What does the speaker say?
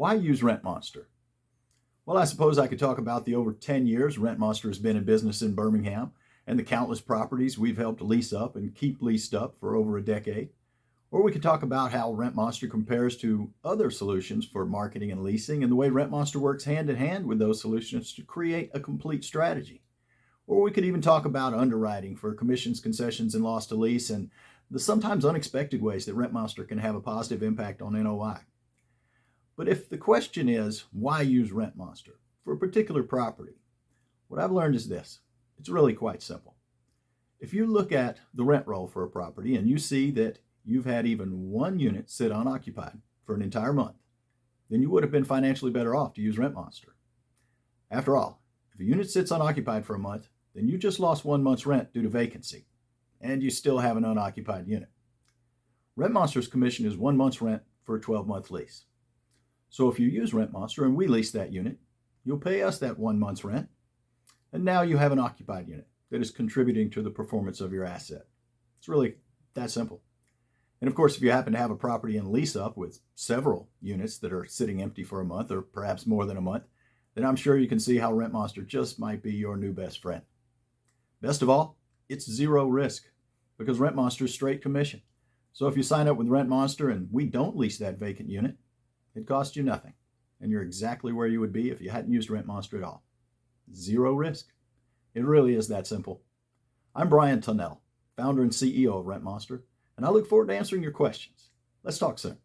Why use RentMonster? Well, I suppose I could talk about the over 10 years RentMonster has been in business in Birmingham and the countless properties we've helped lease up and keep leased up for over a decade. Or we could talk about how RentMonster compares to other solutions for marketing and leasing and the way RentMonster works hand in hand with those solutions to create a complete strategy. Or we could even talk about underwriting for commissions, concessions, and loss to lease and the sometimes unexpected ways that RentMonster can have a positive impact on NOI. But if the question is, why use RentMonster for a particular property? What I've learned is this. It's really quite simple. If you look at the rent roll for a property and you see that you've had even one unit sit unoccupied for an entire month, then you would have been financially better off to use RentMonster. After all, if a unit sits unoccupied for a month, then you just lost 1 month's rent due to vacancy, and you still have an unoccupied unit. RentMonster's commission is 1 month's rent for a 12-month lease. So if you use RentMonster and we lease that unit, you'll pay us that 1 month's rent, and now you have an occupied unit that is contributing to the performance of your asset. It's really that simple. And of course, if you happen to have a property in lease up with several units that are sitting empty for a month or perhaps more than a month, then I'm sure you can see how RentMonster just might be your new best friend. Best of all, it's zero risk because RentMonster is straight commission. So if you sign up with RentMonster and we don't lease that vacant unit, it costs you nothing, and you're exactly where you would be if you hadn't used RentMonster at all. Zero risk. It really is that simple. I'm Brian Tunnell, founder and CEO of RentMonster, and I look forward to answering your questions. Let's talk soon.